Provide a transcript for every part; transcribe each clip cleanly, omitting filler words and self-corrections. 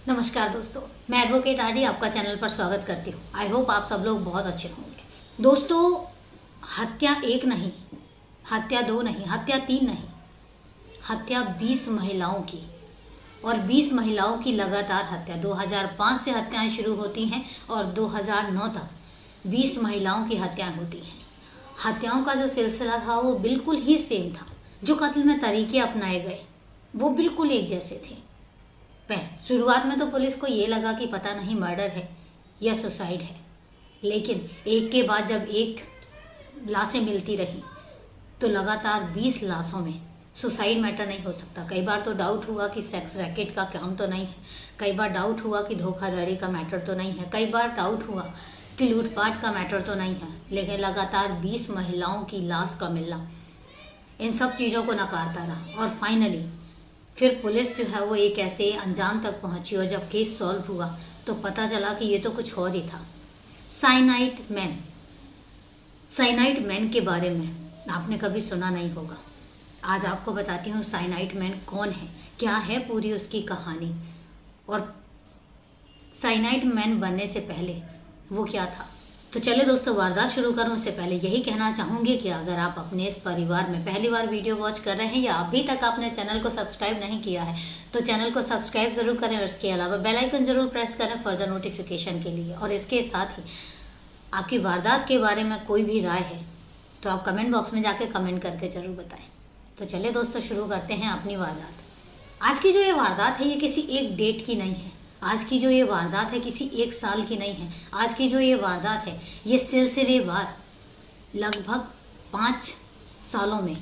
नमस्कार दोस्तों, मैं एडवोकेट आरडी आपका चैनल पर स्वागत करती हूँ। आई होप आप सब लोग बहुत अच्छे होंगे। दोस्तों, हत्या एक नहीं, हत्या दो नहीं, हत्या तीन नहीं, हत्या 20 महिलाओं की, और 20 महिलाओं की लगातार हत्या। 2005 से हत्याएं शुरू होती हैं और 2009 तक 20 महिलाओं की हत्याएं होती हैं। हत्याओं का जो सिलसिला था वो बिल्कुल ही सेम था। जो कत्ल में तरीके अपनाए गए वो बिल्कुल एक जैसे थे। शुरुआत में तो पुलिस को ये लगा कि पता नहीं मर्डर है या सुसाइड है, लेकिन एक के बाद जब एक लाशें मिलती रही तो लगातार 20 लाशों में सुसाइड मैटर नहीं हो सकता। कई बार तो डाउट हुआ कि सेक्स रैकेट का काम तो नहीं है, कई बार डाउट हुआ कि धोखाधड़ी का मैटर तो नहीं है, कई बार डाउट हुआ कि लूटपाट का मैटर तो नहीं है, लेकिन लगातार 20 महिलाओं की लाश का मिलना इन सब चीज़ों को नकारता रहा। और फाइनली फिर पुलिस जो है वो एक ऐसे अंजाम तक पहुंची, और जब केस सॉल्व हुआ तो पता चला कि ये तो कुछ और ही था। Cyanide man. साइनाइड मैन के बारे में आपने कभी सुना नहीं होगा। आज आपको बताती हूँ साइनाइड मैन कौन है, क्या है पूरी उसकी कहानी, और साइनाइड मैन बनने से पहले वो क्या था। तो चले दोस्तों, वारदात शुरू करूं उससे पहले यही कहना चाहूँगी कि अगर आप अपने इस परिवार में पहली बार वीडियो वॉच कर रहे हैं या अभी तक आपने चैनल को सब्सक्राइब नहीं किया है तो चैनल को सब्सक्राइब ज़रूर करें, और इसके अलावा बेल आइकन ज़रूर प्रेस करें फर्दर नोटिफिकेशन के लिए। और इसके साथ ही आपकी वारदात के बारे में कोई भी राय है तो आप कमेंट बॉक्स में जाके कमेंट करके ज़रूर बताएँ। तो चले दोस्तों, शुरू करते हैं अपनी वारदात। आज की जो ये वारदात है ये किसी एक डेट की नहीं है। आज की जो ये वारदात है किसी एक साल की नहीं है। आज की जो ये वारदात है ये सिलसिलेवार लगभग 5 सालों में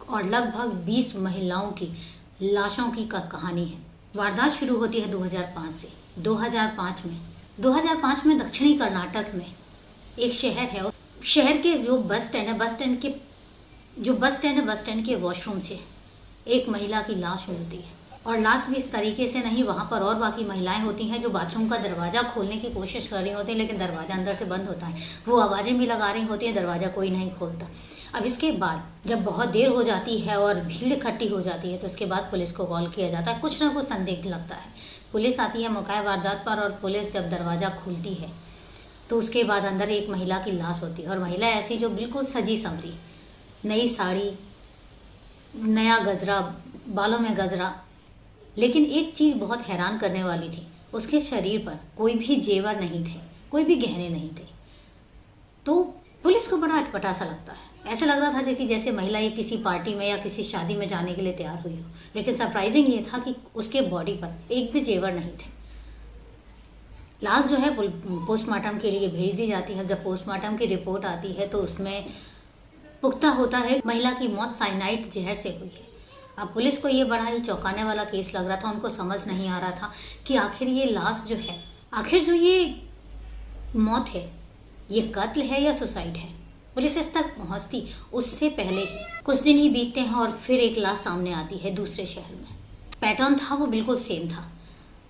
और लगभग 20 महिलाओं की लाशों की कहानी है। वारदात शुरू होती है 2005 से। 2005 में दक्षिणी कर्नाटक में एक शहर है। उस शहर के जो बस स्टैंड है, बस स्टैंड के वॉशरूम से एक महिला की लाश मिलती है। और लाश भी इस तरीके से नहीं, वहाँ पर और बाकी महिलाएं होती हैं जो बाथरूम का दरवाज़ा खोलने की कोशिश कर रही होती हैं, लेकिन दरवाज़ा अंदर से बंद होता है। वो आवाज़ें भी लगा रही होती हैं, दरवाज़ा कोई नहीं खोलता। अब इसके बाद जब बहुत देर हो जाती है और भीड़ इकट्ठी हो जाती है तो उसके बाद पुलिस को कॉल किया जाता है। कुछ ना कुछ संदिग्ध लगता है। पुलिस आती है मौका वारदात पर, और पुलिस जब दरवाज़ा खोलती है तो उसके बाद अंदर एक महिला की लाश होती है। और महिला ऐसी जो बिल्कुल सजी संवरी, नई साड़ी, नया गजरा, बालों में गजरा। लेकिन एक चीज़ बहुत हैरान करने वाली थी, उसके शरीर पर कोई भी जेवर नहीं थे, कोई भी गहने नहीं थे। तो पुलिस को बड़ा अटपटा सा लगता है। ऐसे लग रहा था कि जैसे महिला ये किसी पार्टी में या किसी शादी में जाने के लिए तैयार हुई हो। लेकिन सरप्राइजिंग ये था कि उसके बॉडी पर एक भी जेवर नहीं थे। लाश जो है पोस्टमार्टम के लिए भेज दी जाती है। जब पोस्टमार्टम की रिपोर्ट आती है तो उसमें पुख्ता होता है महिला की मौत साइनाइड जहर से हुई है। अब पुलिस को ये बड़ा ही चौंकाने वाला केस लग रहा था। उनको समझ नहीं आ रहा था कि आखिर ये लाश जो है, आखिर जो ये मौत है ये कत्ल है या सुसाइड है। पुलिस इस तक पहुंचती उससे पहले कुछ दिन ही बीतते हैं और फिर एक लाश सामने आती है दूसरे शहर में। पैटर्न था वो बिल्कुल सेम था।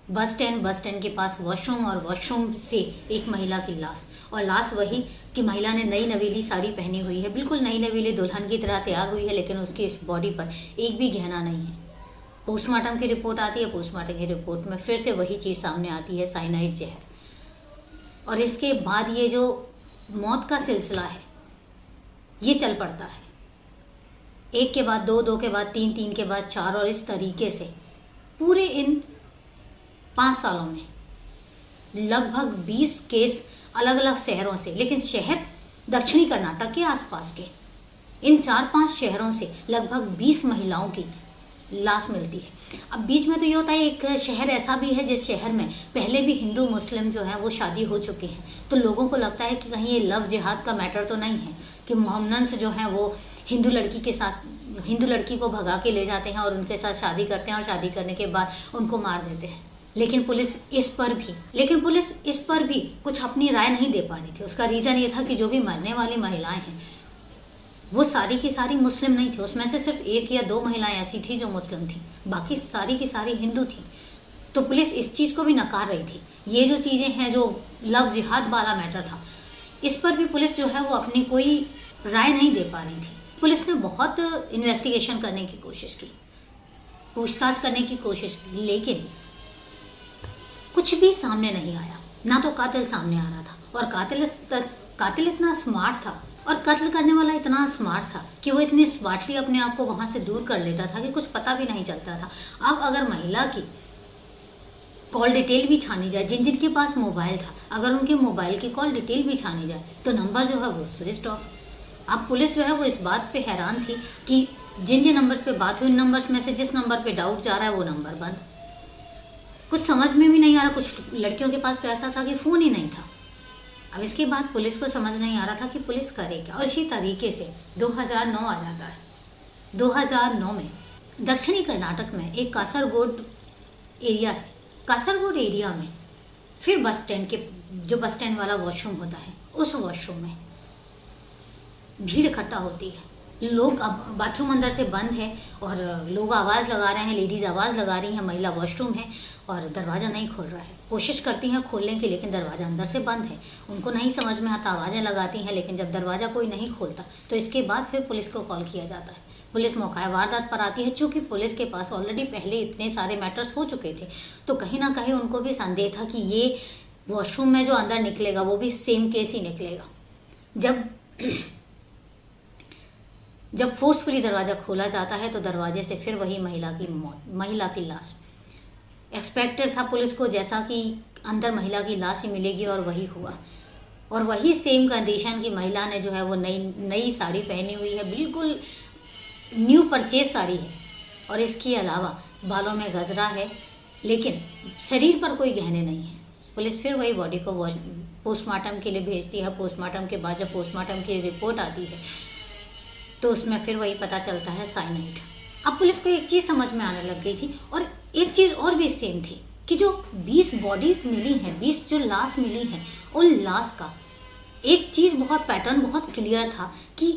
बस स्टैंड के पास वॉशरूम, और वॉशरूम से एक महिला की लाश। और लाश वही कि महिला ने नई नवीली साड़ी पहनी हुई है, बिल्कुल नई नवीली दुल्हन की तरह तैयार हुई है, लेकिन उसकी बॉडी पर एक भी गहना नहीं है। पोस्टमार्टम की रिपोर्ट आती है। पोस्टमार्टम की रिपोर्ट में फिर से वही चीज़ सामने आती है, साइनाइड जहर। और इसके बाद ये जो मौत का सिलसिला है ये चल पड़ता है, एक के बाद दो, दो के बाद तीन, तीन के बाद चार, और इस तरीके से पूरे इन 5 सालों में लगभग 20 केस अलग अलग शहरों से, लेकिन शहर दक्षिणी कर्नाटक के आसपास के इन 4-5 शहरों से लगभग 20 महिलाओं की लाश मिलती है। अब बीच में तो ये होता है, एक शहर ऐसा भी है जिस शहर में पहले भी हिंदू मुस्लिम जो है वो शादी हो चुके हैं। तो लोगों को लगता है कि कहीं ये लव जिहाद का मैटर तो नहीं है कि मोहम्मदन जो हैं वो हिंदू लड़की को भगा के ले जाते हैं और उनके साथ शादी करते हैं, और शादी करने के बाद उनको मार देते हैं। लेकिन पुलिस इस पर भी कुछ अपनी राय नहीं दे पा रही थी। उसका रीज़न ये था कि जो भी मरने वाली महिलाएं हैं वो सारी की सारी मुस्लिम नहीं थी। उसमें से सिर्फ 1 या 2 महिलाएं ऐसी थी जो मुस्लिम थी, बाकी सारी की सारी हिंदू थी। तो पुलिस इस चीज़ को भी नकार रही थी। ये जो चीज़ें हैं, जो लव जिहाद वाला मैटर था, इस पर भी पुलिस जो है वो अपनी कोई राय नहीं दे पा रही थी। पुलिस ने बहुत इन्वेस्टिगेशन करने की कोशिश की, पूछताछ करने की कोशिश की, लेकिन कुछ भी सामने नहीं आया, ना तो कातिल सामने आ रहा था, और कातिल इतना स्मार्ट था और कत्ल करने वाला इतना स्मार्ट था कि वो इतनी स्मार्टली अपने आप को वहाँ से दूर कर लेता था कि कुछ पता भी नहीं चलता था। अब अगर महिला की कॉल डिटेल भी छानी जाए, जिन जिनके पास मोबाइल था, अगर उनके मोबाइल की कॉल डिटेल भी छानी जाए तो नंबर जो है वो स्विच ऑफ। अब पुलिस जो है वो इस बात पे हैरान थी कि जिन जिन नंबर्स पे बात हुई, उन नंबर्स में से जिस नंबर पे डाउट जा रहा है वो नंबर बंद। कुछ समझ में भी नहीं आ रहा। कुछ लड़कियों के पास तो ऐसा था कि फ़ोन ही नहीं था। अब इसके बाद पुलिस को समझ नहीं आ रहा था कि पुलिस करे क्या, और इसी तरीके से 2009 आ जाता है। 2009 में दक्षिणी कर्नाटक में एक कासरगोड एरिया है। कासरगोड एरिया में फिर बस स्टैंड के जो बस स्टैंड वाला वॉशरूम होता है, उस वॉशरूम में भीड़ इकट्ठा होती है। लोग, अब बाथरूम अंदर से बंद है और लोग आवाज़ लगा रहे हैं, लेडीज़ आवाज़ लगा रही हैं, महिला वॉशरूम है और दरवाज़ा नहीं खोल रहा है। कोशिश करती हैं खोलने की, लेकिन दरवाज़ा अंदर से बंद है। उनको नहीं समझ में आता, आवाज़ें लगाती हैं, लेकिन जब दरवाज़ा कोई नहीं खोलता तो इसके बाद फिर पुलिस को कॉल किया जाता है। पुलिस मौका वारदात पर आती है। चूँकि पुलिस के पास ऑलरेडी पहले इतने सारे मैटर्स हो चुके थे, तो कहीं ना कहीं उनको भी संदेह था कि ये वॉशरूम में जो अंदर निकलेगा वो भी सेम केस ही निकलेगा। जब फोर्सफुली दरवाज़ा खोला जाता है तो दरवाजे से फिर वही महिला की लाश। एक्सपेक्टेड था पुलिस को जैसा कि अंदर महिला की लाश ही मिलेगी, और वही हुआ। और वही सेम कंडीशन की महिला ने जो है वो नई साड़ी पहनी हुई है, बिल्कुल न्यू परचेज साड़ी है, और इसके अलावा बालों में गजरा है, लेकिन शरीर पर कोई गहने नहीं है। पुलिस फिर वही बॉडी को पोस्टमार्टम के लिए भेजती है। पोस्टमार्टम के बाद जब पोस्टमार्टम की रिपोर्ट आती है तो उसमें फिर वही पता चलता है साइनाइड। अब पुलिस को एक चीज़ समझ में आने लग गई थी, और एक चीज़ और भी सेम थी कि जो 20 बॉडीज़ मिली हैं, 20 जो लाश मिली हैं, उन लाश का एक चीज़ बहुत पैटर्न बहुत क्लियर था कि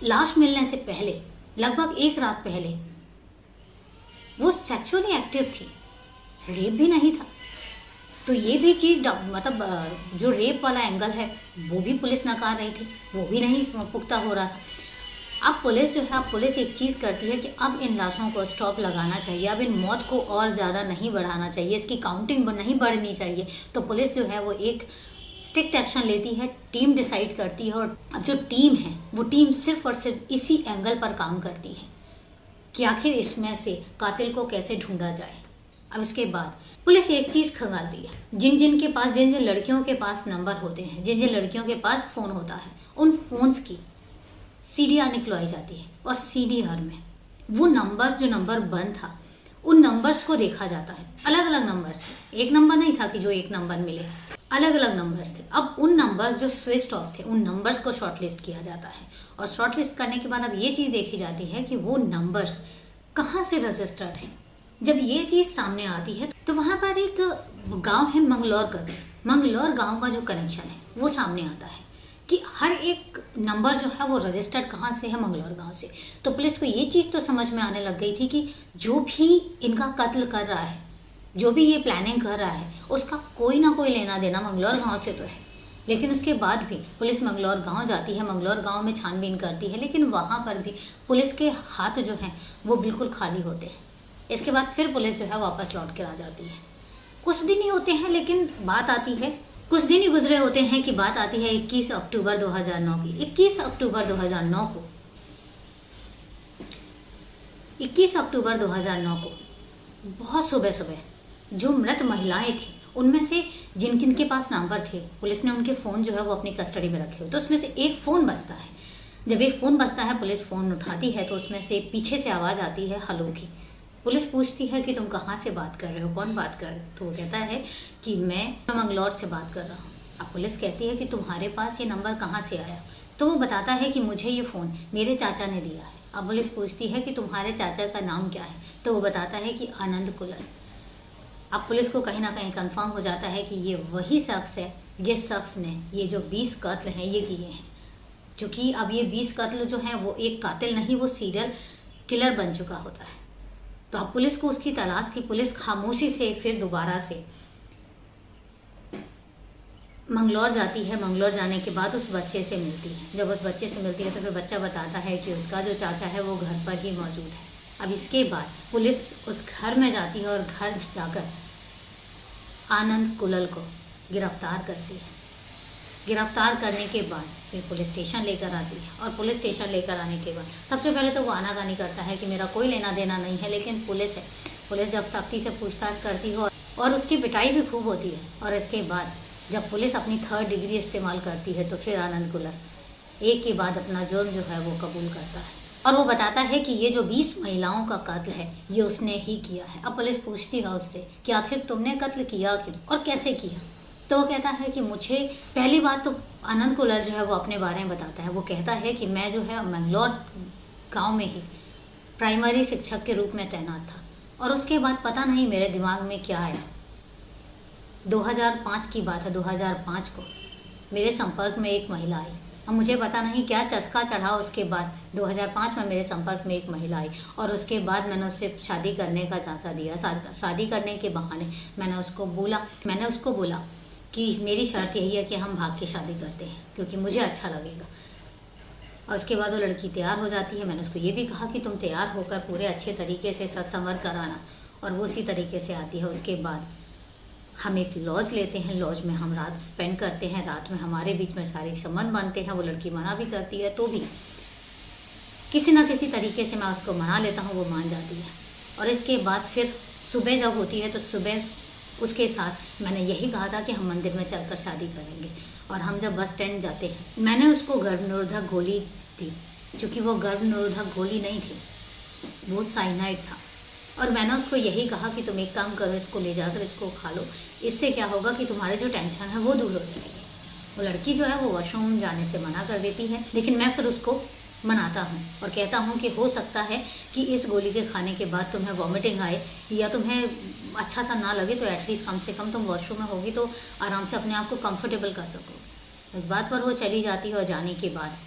लाश मिलने से पहले लगभग एक रात पहले वो सेक्सुअली एक्टिव थी, रेप भी नहीं था। तो ये भी चीज़ मतलब जो रेप वाला एंगल है वो भी पुलिस नकार रही थी, वो भी नहीं पुख्ता हो रहा था। अब पुलिस जो है, अब पुलिस एक चीज़ करती है कि अब इन लाशों को स्टॉप लगाना चाहिए, अब इन मौत को और ज़्यादा नहीं बढ़ाना चाहिए, इसकी काउंटिंग नहीं बढ़नी चाहिए। तो पुलिस जो है वो एक स्ट्रिक्ट एक्शन लेती है, टीम डिसाइड करती है, और अब जो टीम है वो टीम सिर्फ और सिर्फ इसी एंगल पर काम करती है कि आखिर इसमें से कातिल को कैसे ढूंढा जाए। अब इसके बाद पुलिस एक चीज़ खंगालती है, जिन जिन लड़कियों के पास नंबर होते हैं, जिन जिन लड़कियों के पास फ़ोन होता है, उन फ़ोन्स की CDR निकलवाई जाती है, और CDR में वो जो नंबर बंद था, उन नंबर्स को देखा जाता है। अलग अलग नंबर्स थे, एक नंबर नहीं था कि जो एक नंबर मिले, अलग अलग नंबर्स थे। अब उन नंबर्स जो स्विच ऑफ थे, उन नंबर्स को शॉर्टलिस्ट किया जाता है, और शॉर्टलिस्ट करने के बाद अब ये चीज़ देखी जाती है कि वो नंबर्स कहाँ से रजिस्टर्ड हैं। जब ये चीज़ सामने आती है तो वहाँ पर एक गांव है मंगलौर करके, मंगलौर गांव का जो कनेक्शन है वो सामने आता है कि हर एक नंबर जो है वो रजिस्टर्ड कहाँ से है, मंगलौर गांव से। तो पुलिस को ये चीज़ तो समझ में आने लग गई थी कि जो भी इनका कत्ल कर रहा है, जो भी ये प्लानिंग कर रहा है, उसका कोई ना कोई लेना देना मंगलौर गांव से तो है। लेकिन उसके बाद भी पुलिस मंगलौर गांव जाती है, मंगलौर गांव में छानबीन करती है, लेकिन वहाँ पर भी पुलिस के हाथ जो हैं वो बिल्कुल खाली होते हैं। इसके बाद फिर पुलिस जो है वापस लौट कर आ जाती है। कुछ दिन ही होते हैं, लेकिन बात आती है, कुछ दिन ही गुजरे होते हैं कि बात आती है 21 अक्टूबर 2009 की। 21 अक्टूबर 2009 को बहुत सुबह जो मृत महिलाएं थी, उनमें से जिन किन के पास नंबर थे, पुलिस ने उनके फ़ोन जो है वो अपनी कस्टडी में रखे हुए। तो उसमें से एक फ़ोन बजता है। जब एक फ़ोन बजता है, पुलिस फ़ोन उठाती है तो उसमें से पीछे से आवाज़ आती है हेलो की। पुलिस पूछती है कि तुम कहाँ से बात कर रहे हो, कौन बात कर रहे हो? तो वो कहता है कि मैं मंगलौर से बात कर रहा हूँ। अब पुलिस कहती है कि तुम्हारे पास ये नंबर कहाँ से आया? तो वो बताता है कि मुझे ये फ़ोन मेरे चाचा ने दिया है। अब पुलिस पूछती है कि तुम्हारे चाचा का नाम क्या है? तो वो बताता है कि आनंद कुलर। अब पुलिस को कहीं ना कहीं कंफर्म हो जाता है कि ये वही शख्स है जिस शख्स ने ये जो 20 कत्ल हैं ये किए हैं। चूँकि अब ये 20 कत्ल जो हैं वो एक कातिल नहीं, वो सीरियल किलर बन चुका होता है। तो अब पुलिस को उसकी तलाश थी। पुलिस खामोशी से फिर दोबारा से मंगलौर जाती है। मंगलौर जाने के बाद उस बच्चे से मिलती है। जब उस बच्चे से मिलती है तो फिर बच्चा बताता है कि उसका जो चाचा है वो घर पर ही मौजूद है। अब इसके बाद पुलिस उस घर में जाती है और घर जाकर आनंद कुलल को गिरफ्तार करती है। गिरफ्तार करने के बाद फिर पुलिस स्टेशन लेकर आती है, और पुलिस स्टेशन लेकर आने के बाद सबसे पहले तो वो आनाकानी करता है कि मेरा कोई लेना देना नहीं है, लेकिन पुलिस है, पुलिस जब सख्ती से पूछताछ करती है और उसकी पिटाई भी खूब होती है, और इसके बाद जब पुलिस अपनी 3rd डिग्री इस्तेमाल करती है तो फिर आनंद कुलर एक के बाद अपना जुर्म जो है वो कबूल करता है, और वो बताता है कि ये जो 20 महिलाओं का कत्ल है ये उसने ही किया है। अब पुलिस पूछती है उससे कि आखिर तुमने कत्ल किया क्यों और कैसे किया, तो वो कहता है कि मुझे, पहली बात तो आनंद कुलर जो है वो अपने बारे में बताता है। वो कहता है कि मैं जो है मंगलौर गांव में ही प्राइमरी शिक्षक के रूप में तैनात था, और उसके बाद पता नहीं मेरे दिमाग में क्या आया, 2005 की बात है, 2005 को मेरे संपर्क में एक महिला आई। अब मुझे पता नहीं क्या चस्का चढ़ा, उसके बाद 2005 में मेरे संपर्क में एक महिला आई, और उसके बाद मैंने उससे शादी करने का झांसा दिया। शादी करने के बहाने मैंने उसको बोला कि मेरी शर्त यही है कि हम भाग के शादी करते हैं क्योंकि मुझे अच्छा लगेगा। और उसके बाद वो लड़की तैयार हो जाती है। मैंने उसको ये भी कहा कि तुम तैयार होकर पूरे अच्छे तरीके से सज संवर कर आना, और वो उसी तरीके से आती है। उसके बाद हम एक लॉज लेते हैं, लॉज में हम रात स्पेंड करते हैं, रात में हमारे बीच में सारे संबंध बनते हैं। वो लड़की मना भी करती है तो भी किसी ना किसी तरीके से मैं उसको मना लेता हूँ, वो मान जाती है। और इसके बाद फिर सुबह जब होती है तो सुबह उसके साथ मैंने यही कहा था कि हम मंदिर में चलकर शादी करेंगे, और हम जब बस स्टैंड जाते हैं, मैंने उसको गर्भ गोली दी, चूँकि वो गर्भ गोली नहीं थी, वो साइनाइड था। और मैंने उसको यही कहा कि तुम एक काम करो, इसको ले जाकर इसको खा लो, इससे क्या होगा कि तुम्हारे जो टेंशन है वो दूर हो जाएगी। वो लड़की जो है वो वॉशरूम जाने से मना कर देती है, लेकिन मैं फिर उसको मनाता हूँ और कहता हूँ कि हो सकता है कि इस गोली के खाने के बाद तुम्हें वॉमिटिंग आए या तुम्हें अच्छा सा ना लगे, तो एटलीस्ट कम से कम तुम वॉशरूम में होगी तो आराम से अपने आप को कंफर्टेबल कर सकोगे। इस बात पर वो चली जाती है, और जाने के बाद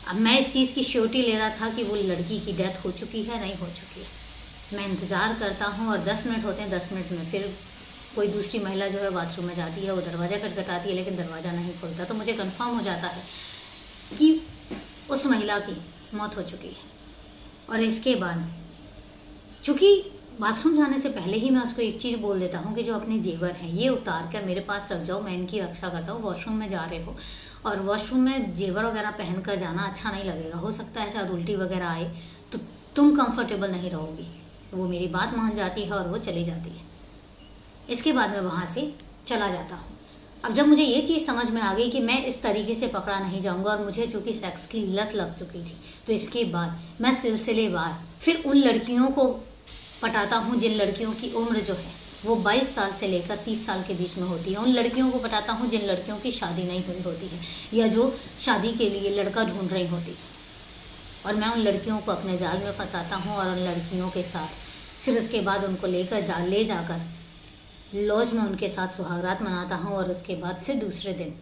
अब मैं इस चीज़ की श्योरिटी ले रहा था कि वो लड़की की डेथ हो चुकी है, नहीं हो चुकी है। मैं इंतज़ार करता हूँ, और 10 मिनट होते हैं, 10 मिनट में फिर कोई दूसरी महिला जो है बाथरूम में जाती है, वो दरवाज़ा खटखटाती है, लेकिन दरवाज़ा नहीं खुलता। तो मुझे कंफर्म हो जाता है कि उस महिला की मौत हो चुकी है। और इसके बाद चूँकि बाथरूम जाने से पहले ही मैं उसको एक चीज़ बोल देता हूँ कि जो अपने जेवर हैं ये उतार कर मेरे पास रख जाओ, मैं इनकी रक्षा करता हूँ। वॉशरूम में जा रहे हो और वॉशरूम में जेवर वगैरह पहन कर जाना अच्छा नहीं लगेगा, हो सकता है शायद उल्टी वगैरह आए तो तुम कंफर्टेबल नहीं रहोगी। वो मेरी बात मान जाती है और वो चली जाती है। इसके बाद मैं वहाँ से चला जाता हूँ। अब जब मुझे ये चीज़ समझ में आ गई कि मैं इस तरीके से पकड़ा नहीं जाऊँगा, और मुझे चूँकि सेक्स की लत लग चुकी थी, तो इसके बाद मैं सिलसिलेवार फिर उन लड़कियों को पटाता हूँ जिन लड़कियों की उम्र जो है वो 22 साल से लेकर 30 साल के बीच में होती है। उन लड़कियों को पटाता हूँ जिन लड़कियों की शादी नहीं हुई होती है या जो शादी के लिए लड़का ढूंढ रही होती है, और मैं उन लड़कियों को अपने जाल में फंसाता हूँ। और उन लड़कियों के साथ फिर उसके बाद उनको ले जाकर लॉज में उनके साथ सुहागरात मनाता हूँ, और उसके बाद फिर दूसरे दिन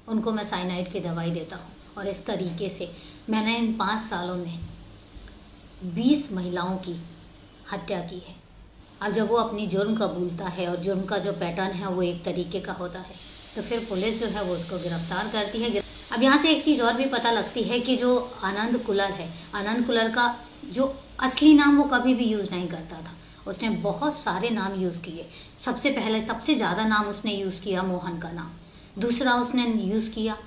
उनको मैं साइनाइड की दवाई देता हूँ। और इस तरीके से मैंने इन 5 सालों में 20 महिलाओं की हत्या की है। अब जब वो अपनी जुर्म कबूलता है, और जुर्म का जो पैटर्न है वो एक तरीके का होता है, तो फिर पुलिस जो है वो उसको गिरफ्तार करती है। अब यहाँ से एक चीज़ और भी पता लगती है कि जो आनंद कुलर है, आनंद कुलर का जो असली नाम वो कभी भी यूज़ नहीं करता था। उसने बहुत सारे नाम यूज़ किए। सबसे पहले सबसे ज़्यादा नाम उसने यूज़ किया मोहन का नाम, दूसरा उसने यूज़ किया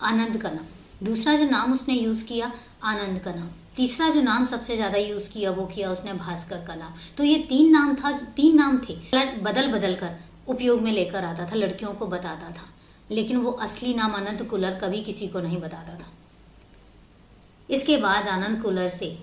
आनंद का नाम, दूसरा जो नाम उसने यूज़ किया आनंद का नाम, तीसरा जो नाम सबसे ज़्यादा यूज़ किया वो किया उसने भास्कर का नाम। तो ये 3 नाम थे, बदल बदल कर उपयोग में लेकर आता था, लड़कियों को बताता था, लेकिन वो असली नाम आनंद कुलर कभी किसी को नहीं बताता था। इसके बाद आनंद कुलर से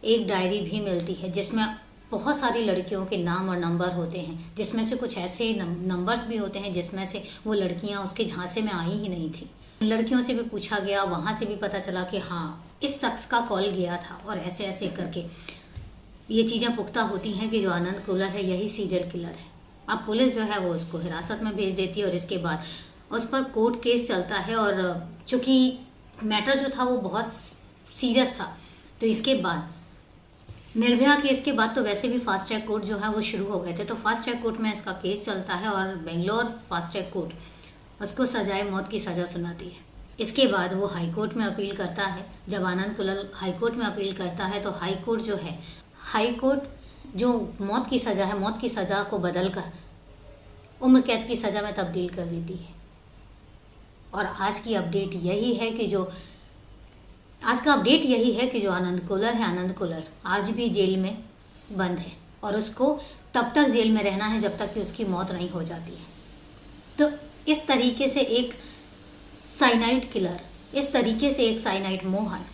एक डायरी भी मिलती है जिसमें बहुत सारी लड़कियों के नाम और नंबर होते हैं, जिसमें से कुछ ऐसे नंबर्स भी होते हैं जिसमें से वो लड़कियां उसके झांसे में आई ही नहीं थी। लड़कियों से भी पूछा गया, वहाँ से भी पता चला कि हाँ इस शख्स का कॉल गया था, और ऐसे ऐसे करके ये चीज़ें पुख्ता होती हैं कि जो आनंद कुलर है यही सीरियल किलर है। अब पुलिस जो है वो उसको हिरासत में भेज देती है, और इसके बाद उस पर कोर्ट केस चलता है। और चूँकि मैटर जो था वो बहुत सीरियस था, तो इसके बाद निर्भया केस के बाद तो वैसे भी फास्ट ट्रैक कोर्ट जो है वो शुरू हो गए थे, तो फास्ट ट्रैक कोर्ट में इसका केस चलता है, और बेंगलोर फास्ट ट्रैक कोर्ट उसको सजाए मौत की सज़ा सुनाती है। इसके बाद वो हाई कोर्ट में अपील करता है। जब आनंद कुलर हाई कोर्ट में अपील करता है तो हाई कोर्ट जो है, हाई कोर्ट जो मौत की सज़ा है, मौत की सज़ा को बदल कर उम्र कैद की सज़ा में तब्दील कर देती है। और आज का अपडेट यही है कि जो आनंद कुलर आज भी जेल में बंद है और उसको तब तक जेल में रहना है जब तक कि उसकी मौत नहीं हो जाती है। तो इस तरीके से एक साइनाइड किलर, इस तरीके से एक साइनाइड मोहन,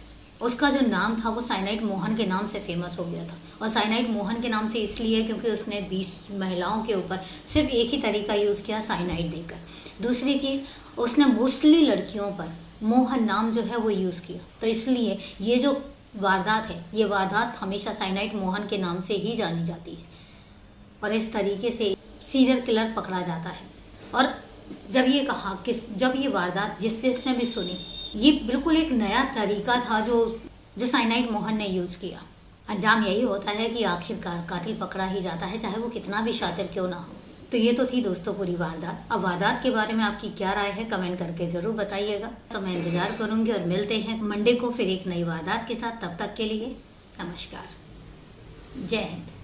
उसका जो नाम था वो साइनाइड मोहन के नाम से फेमस हो गया था। और साइनाइड मोहन के नाम से इसलिए क्योंकि उसने 20 महिलाओं के ऊपर सिर्फ एक ही तरीका यूज़ किया, साइनाइड देकर। दूसरी चीज़, उसने मोस्टली लड़कियों पर मोहन नाम जो है वो यूज़ किया, तो इसलिए ये जो वारदात है, ये वारदात हमेशा साइनाइड मोहन के नाम से ही जानी जाती है। और इस तरीके से सीरियल किलर पकड़ा जाता है। और जब ये वारदात जिसने भी सुनी, ये बिल्कुल एक नया तरीका था जो साइनाइड मोहन ने यूज़ किया। अंजाम यही होता है कि आखिरकार कातिल पकड़ा ही जाता है, चाहे वो कितना भी शातिर क्यों ना हो। तो ये तो थी दोस्तों पूरी वारदात। अब वारदात के बारे में आपकी क्या राय है कमेंट करके ज़रूर बताइएगा। तो मैं इंतज़ार करूँगी और मिलते हैं मंडे को फिर एक नई वारदात के साथ। तब तक के लिए नमस्कार, जय हिंद।